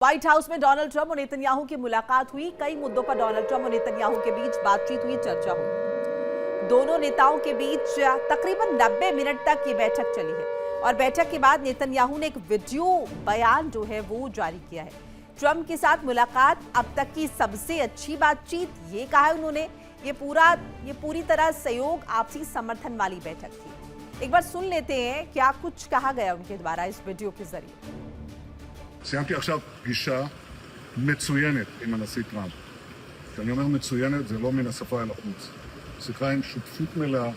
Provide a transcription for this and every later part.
White house में Donald Trump और Netanyahu की मुलाकात हुई। कई मुद्दों पर डोनाल्ड ट्रंप और नेतन्याहू के बीच बातचीत हुई, चर्चा हुई। दोनों नेताओं के बीच तकरीबन 90 मिनट तक ये बैठक चली है और बैठक के बाद नेतन्याहू ने एक वीडियो बयान जो है वो जारी किया है। ट्रंप के साथ मुलाकात अब तक की सबसे अच्छी बातचीत, ये कहा है उन्होंने। ये पूरी तरह सहयोग, आपसी समर्थन वाली बैठक थी। एक बार सुन लेते हैं क्या कुछ कहा गया उनके द्वारा इस वीडियो के जरिए। סיימתי עכשיו פגישה מצוינת עם הנשיא טראמפ. כשאני אומר מצוינת, זה לא מן השפה אל החוץ. שיחה עם שותפות מלאה,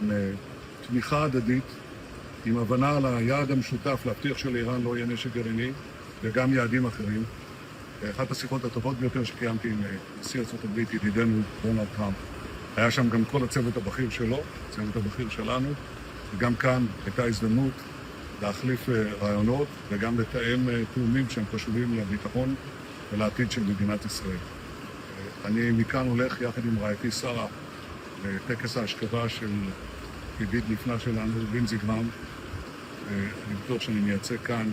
עם תמיכה הדדית, עם הבנה על היעד המשותף להבטיח שלאיראן לא יהיה נשק גרעיני, וגם יעדים אחרים. אחת השיחות הטובות ביותר שקיימתי עם נשיא ארצות הברית, ידידנו דונלד טראמפ. היה שם גם כל הצוות הבכיר שלו, הצוות הבכיר שלנו, וגם כאן הייתה הזדמנות להחליף רעיונות וגם לתאם תאומים שהם חשובים לביטחון ולעתיד של מדינת ישראל. אני מכאן הולך יחד עם רעייתי שרה לטקס ההשכבה של ידיד נפלא שלנו, לינזי גרהאם. אני בטוח שאני מייצג כאן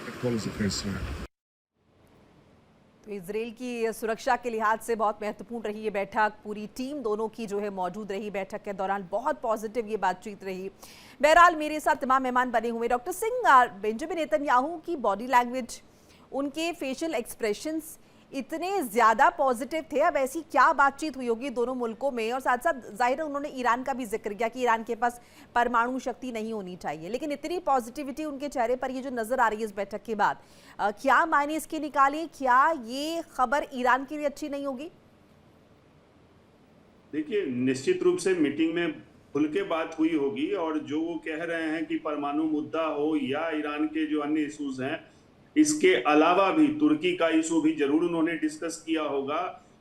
את כל אזרחי ישראל. तो इजराइल की सुरक्षा के लिहाज से बहुत महत्वपूर्ण रही ये बैठक। पूरी टीम दोनों की जो है मौजूद रही बैठक के दौरान। बहुत पॉजिटिव ये बातचीत रही। बहरहाल मेरे साथ तमाम मेहमान बने हुए। डॉक्टर सिंह, बेंजामिन नेतन्याहू की बॉडी लैंग्वेज, उनके फेशियल एक्सप्रेशंस इतने ज़्यादा पॉजिटिव थे। अब ऐसी क्या बातचीत हुई होगी दोनों मुल्कों में? और साथ साथ जाहिर है उन्होंने ईरान का भी जिक्र किया कि ईरान के पास परमाणु शक्ति नहीं होनी चाहिए, लेकिन इतनी पॉजिटिविटी उनके चेहरे पर ये जो नज़र आ रही है इस बैठक के बाद, क्या मायने इसके निकाले? क्या ये खबर ईरान के लिए अच्छी नहीं होगी? देखिए, निश्चित रूप से मीटिंग में खुल के बात हुई होगी और जो वो कह रहे हैं कि परमाणु मुद्दा हो या ईरान के जो अन्य इशूज हैं, इसके अलावा भी तुर्की का इशू भी जरूर उन्होंने डिस्कस किया होगा।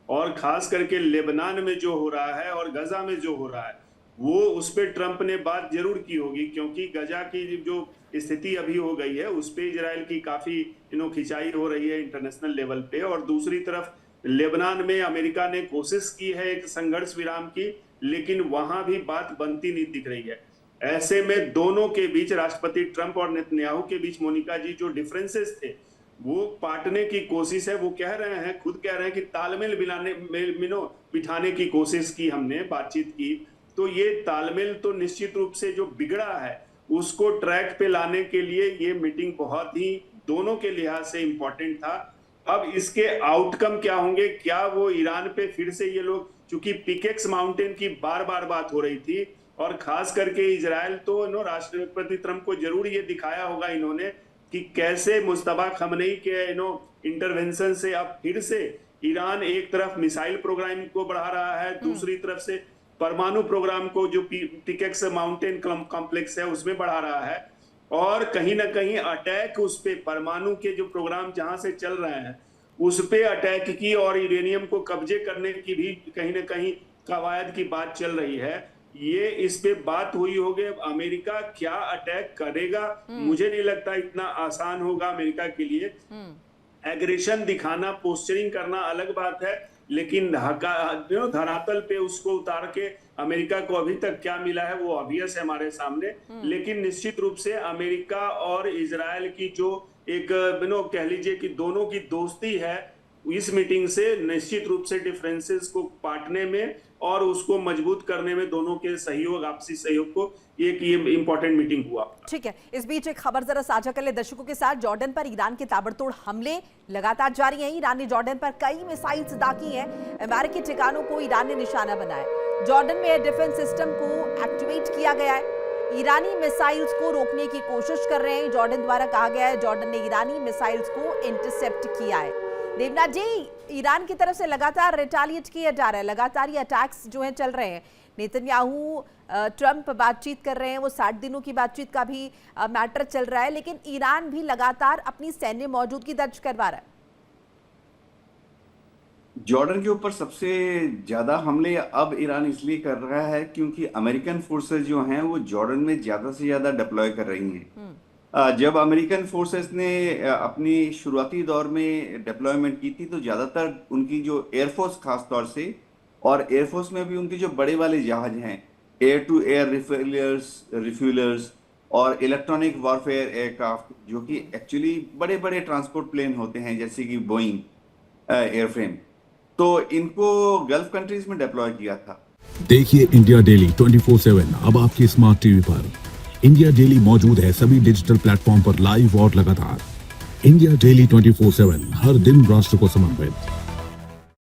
और खास करके लेबनान में जो हो रहा है और गजा में जो हो रहा है, वो उस पर ट्रंप ने बात जरूर की होगी, क्योंकि गजा की जो स्थिति अभी हो गई है उस पर इजराइल की काफी खिंचाई हो रही है इंटरनेशनल लेवल पे। और दूसरी तरफ लेबनान में अमेरिका ने कोशिश की है एक संघर्ष विराम की, लेकिन वहां भी बात बनती नहीं दिख रही है। ऐसे में दोनों के बीच, राष्ट्रपति ट्रंप और नेतन्याहू के बीच, मोनिका जी, जो डिफरेंसेस थे वो पाटने की कोशिश है। वो कह रहे हैं, खुद कह रहे हैं कि तालमेल बिठाने की कोशिश की हमने, बातचीत की। तो ये तालमेल तो निश्चित रूप से जो बिगड़ा है उसको ट्रैक पे लाने के लिए ये मीटिंग बहुत ही दोनों के लिहाज से इंपॉर्टेंट था। अब इसके आउटकम क्या होंगे? क्या वो ईरान पे फिर से ये लोग, चूंकि पिकेक्स माउंटेन की बार बार बात हो रही थी और खास करके इजराइल तो राष्ट्रपति ट्रंप को जरूर ये दिखाया होगा इन्होंने कि कैसे मुस्तफा खमनेई के इंटरवेंशन से अब फिर से ईरान एक तरफ मिसाइल प्रोग्राम को बढ़ा रहा है, दूसरी तरफ से परमाणु प्रोग्राम को जो पिकेक्स माउंटेन कॉम्प्लेक्स है उसमें बढ़ा रहा है। और कहीं ना कहीं अटैक उस पे, परमाणु के जो प्रोग्राम जहां से चल रहे हैं उस पे अटैक की और यूरेनियम को कब्जे करने की भी कहीं ना कहीं कवायद की बात चल रही है। ये इस पे बात हुई होगी। अमेरिका क्या अटैक करेगा, मुझे नहीं लगता इतना आसान होगा अमेरिका के लिए। एग्रेशन दिखाना, पोस्चरिंग करना अलग बात है, लेकिन धरातल पे उसको उतार के अमेरिका को अभी तक क्या मिला है वो ऑब्वियस है हमारे सामने। लेकिन निश्चित रूप से अमेरिका और इजराइल की जो एक कह लीजिए कि दोनों की दोस्ती है, इस मीटिंग से निश्चित रूप से डिफरेंसेस को पाटने में और उसको मजबूत करने में दोनों के सहयोग, आपसी सहयोग को एक ये इंपॉर्टेंट मीटिंग हुआ। ठीक है, इस बीच एक खबर जरा साझा कर ले दर्शकों के साथ। जॉर्डन पर ईरान के ताबड़तोड़ हमले लगातार जारी हैं। ईरान ने जॉर्डन पर कई मिसाइल्स दागी हैं। अमेरिकी ठिकानों को ईरान ने निशाना बनाया। जॉर्डन में एयर डिफेंस सिस्टम को एक्टिवेट किया गया है। ईरानी मिसाइल्स को रोकने की कोशिश कर रहे हैं। जॉर्डन द्वारा कहा गया है जॉर्डन ने ईरानी मिसाइल्स को इंटरसेप्ट किया है। देवनाथ जी, ईरान की तरफ से लगातार रिटालिएट किया जा रहा है, लगातार ये अटैक्स जो हैं चल रहे हैं। नेतन्याहू ट्रंप बातचीत कर रहे हैं, वो 60 दिनों की बातचीत का भी मैटर चल रहा है, लेकिन ईरान भी लगातार अपनी सैन्य मौजूदगी दर्ज करवा रहा है। जॉर्डन के ऊपर सबसे ज्यादा हमले अब ईरान इसलिए कर रहा है क्योंकि अमेरिकन फोर्सेस जो हैं वो जॉर्डन में ज्यादा से ज्यादा डिप्लॉय कर रही हैं। जब अमेरिकन फोर्सेस ने अपनी शुरुआती दौर में डिप्लॉयमेंट की थी तो ज्यादातर उनकी जो एयरफोर्स खास तौर से, और एयरफोर्स में भी उनके जो बड़े वाले जहाज हैं, एयर टू एयर रिफ्यूलर्स, और इलेक्ट्रॉनिक वॉरफेयर एयरक्राफ्ट, जो कि एक्चुअली बड़े बड़े ट्रांसपोर्ट प्लेन होते हैं जैसे कि बोइंग एयरफ्रेम, तो इनको गल्फ कंट्रीज में डिप्लॉय किया था। देखिए इंडिया डेली 24/7 अब आपकी स्मार्ट टीवी पर। इंडिया डेली मौजूद है सभी डिजिटल प्लेटफॉर्म पर लाइव और लगातार। इंडिया डेली 24/7 हर दिन राष्ट्र को समर्पित।